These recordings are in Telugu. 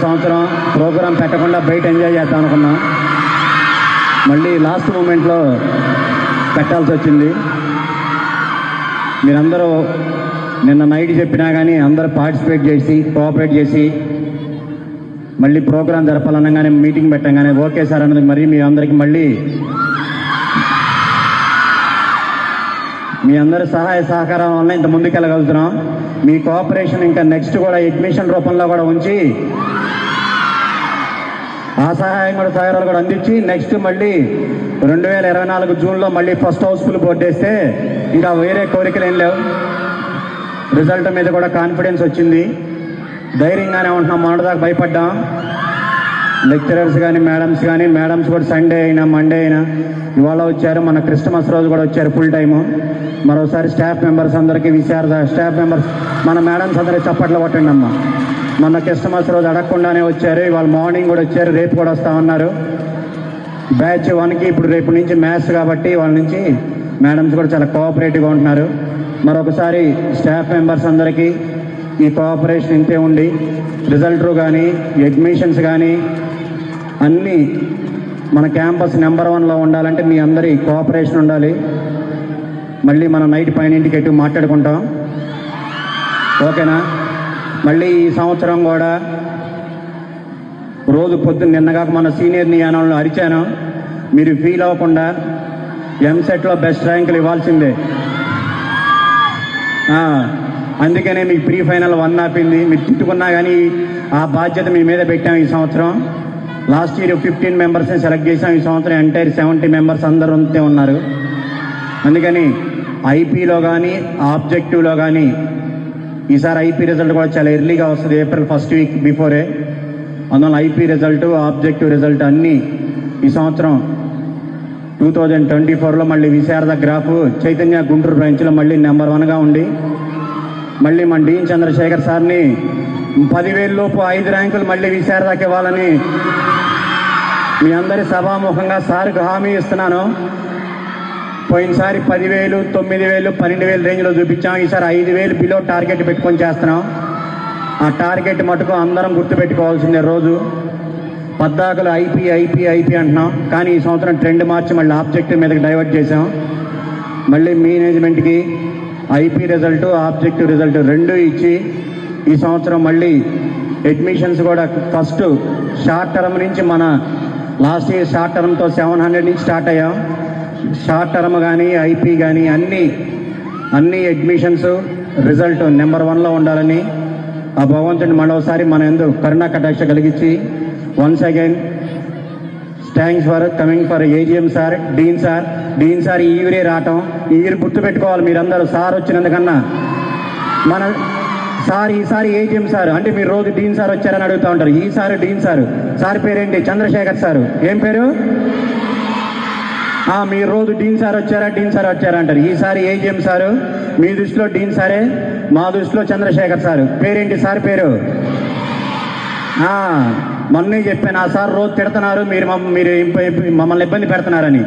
సంవత్సరం ప్రోగ్రాం పెట్టకుండా బయట ఎంజాయ్ చేద్దాం అనుకున్నాం. మళ్ళీ లాస్ట్ మూమెంట్లో పెట్టాల్సి వచ్చింది. మీరందరూ నిన్న నైట్ చెప్పినా కానీ అందరూ పార్టిసిపేట్ చేసి కోఆపరేట్ చేసి మళ్ళీ ప్రోగ్రాం జరపాలనగానే మీటింగ్ పెట్టంగానే ఓకే సార్ అన్నది. మరి మీ అందరికీ మళ్ళీ మీ అందరి సహాయ సహకారం వల్ల ఇంత ముందుకెళ్ళగలుగుతున్నాం. మీ కోఆపరేషన్ ఇంకా నెక్స్ట్ కూడా అడ్మిషన్ రూపంలో కూడా ఉంచి ఆ సహాయం కూడా సహకారాలు కూడా అందించి నెక్స్ట్ మళ్ళీ 2024 జూన్లో మళ్ళీ ఫస్ట్ హౌస్ఫుల్ బోర్డు వేస్తే ఇంకా వేరే కోరికలు ఏం లేవు. రిజల్ట్ మీద కూడా కాన్ఫిడెన్స్ వచ్చింది. ధైర్యంగానే ఉంటున్నాం. మొన్నటిదాకా భయపడ్డాం. లెక్చరర్స్ కానీ మేడమ్స్ కూడా సండే అయినా మండే అయినా ఇవాళ వచ్చారు. మన క్రిస్మస్ రోజు కూడా వచ్చారు ఫుల్ టైము. మరోసారి స్టాఫ్ మెంబర్స్ అందరికీ స్టాఫ్ మెంబర్స్ మన మేడమ్స్ అందరికీ చప్పట్లు కొట్టండి అమ్మ. మొన్న క్రిస్మస్ రోజు అడగకుండానే వచ్చారు. ఇవాళ మార్నింగ్ కూడా వచ్చారు. రేపు కూడా వస్తామన్నారు. బ్యాచ్ 1కి ఇప్పుడు రేపు నుంచి మ్యాథ్స్ కాబట్టి వాళ్ళ నుంచి మేడమ్స్ కూడా చాలా కోఆపరేటివ్గా ఉంటున్నారు. మరొకసారి స్టాఫ్ మెంబర్స్ అందరికీ ఈ కోఆపరేషన్ ఇంతే ఉండి రిజల్ట్ కానీ అడ్మిషన్స్ కానీ అన్నీ మన క్యాంపస్ నెంబర్ 1లో ఉండాలంటే మీ అందరి కోఆపరేషన్ ఉండాలి. మళ్ళీ మనం నైట్ 12ంటికి ఎటు మాట్లాడుకుంటాం. ఓకేనా? మళ్ళీ ఈ సంవత్సరం కూడా రోజు పొద్దున్న నిన్నగాక మన సీనియర్ నియానంలో అరిచాను. మీరు ఫీల్ అవ్వకుండా ఎంసెట్లో బెస్ట్ ర్యాంకులు ఇవ్వాల్సిందే. అందుకనే మీకు ప్రీ ఫైనల్ 1 ఆపింది. మీరు తిట్టుకున్నా కానీ ఆ బాధ్యత మీ మీద పెట్టాం. ఈ సంవత్సరం లాస్ట్ ఇయర్ 15 మెంబర్స్ని సెలెక్ట్ చేసాం. ఈ సంవత్సరం ఎంటైర్ 70 మెంబర్స్ అందరూ అంతే ఉన్నారు. అందుకని ఐపీలో కానీ ఆబ్జెక్టివ్లో కానీ ఈసారి ఐపీ రిజల్ట్ కూడా చాలా ఎర్లీగా వస్తుంది. April first week before. అందువల్ల ఐపీ రిజల్ట్ ఆబ్జెక్టివ్ రిజల్ట్ అన్నీ ఈ సంవత్సరం 2024లో మళ్ళీ విశారద గ్రాఫ్ చైతన్య గుంటూరు బ్రాంచ్లో మళ్ళీ నెంబర్ 1గా ఉండి మళ్ళీ మన డీన్ చంద్రశేఖర్ సార్ని 10,000 లోపు 5 ర్యాంకులు మళ్ళీ విశారదకి ఇవ్వాలని మీ అందరి సభాముఖంగా సార్కు హామీ ఇస్తున్నాను. పోయినసారి 10,000, 9,000, 12,000 రేంజ్లో చూపించాం. ఈసారి 5,000 బిలో టార్గెట్ పెట్టుకొని చేస్తున్నాం. ఆ టార్గెట్ మటుకు అందరం గుర్తుపెట్టుకోవాల్సిందే. రోజు పద్దాకలు ఐపీ అంటున్నాం. కానీ ఈ సంవత్సరం ట్రెండ్ మార్చి మళ్ళీ ఆబ్జెక్టివ్ మీదకి డైవర్ట్ చేసాం. మళ్ళీ మేనేజ్మెంట్కి ఐపీ రిజల్ట్ ఆబ్జెక్టివ్ రిజల్ట్ 2 ఇచ్చి ఈ సంవత్సరం మళ్ళీ అడ్మిషన్స్ కూడా ఫస్ట్ షార్ట్ టర్మ్ నుంచి మన లాస్ట్ ఇయర్ షార్ట్ టర్మ్తో 700 నుంచి స్టార్ట్ అయ్యాం. షార్ట్ టర్మ్ కానీ ఐపీ కానీ అన్ని అడ్మిషన్స్ రిజల్ట్ నెంబర్ 1లో ఉండాలని ఆ భగవంతుని మరోసారి మన ఎందుకు కరుణా కటాక్ష కలిగించి once again thanks for coming for AGM sir, dean sir ఈ ఇయరే రావటం. ఈ ఇయర్ గుర్తుపెట్టుకోవాలి మీరందరూ. సార్ వచ్చినందుకన్నా మన సార్ ఈసారి ఏజిఎం సార్ అంటే మీరు రోజు డీన్ సార్ వచ్చారని అడుగుతూ ఉంటారు. ఈసారి డీన్ సార్ పేరేంటి? చంద్రశేఖర్ సారు. ఏం పేరు? మీరు రోజు డీన్ సార్ వచ్చారా అంటారు. ఈసారి ఏజిఎం సారు. మీ దృష్టిలో డీన్ సారే, మా దృష్టిలో చంద్రశేఖర్ సారు. పేరేంటి సార్ పేరు? మొన్నే చెప్పాను. ఆ సార్ రోజు తిడుతున్నారు, మీరు మమ్మల్ని ఇబ్బంది పెడుతున్నారని.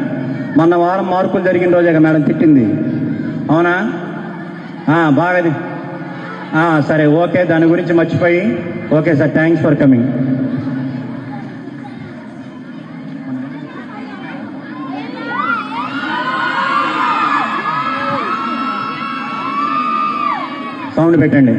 మొన్న వారం మార్కులు జరిగిన రోజేగా మేడం తిట్టింది. అవునా? బాగా సరే ఓకే, దాని గురించి మర్చిపోయి okay sir, thanks for coming. Sound పెట్టండి.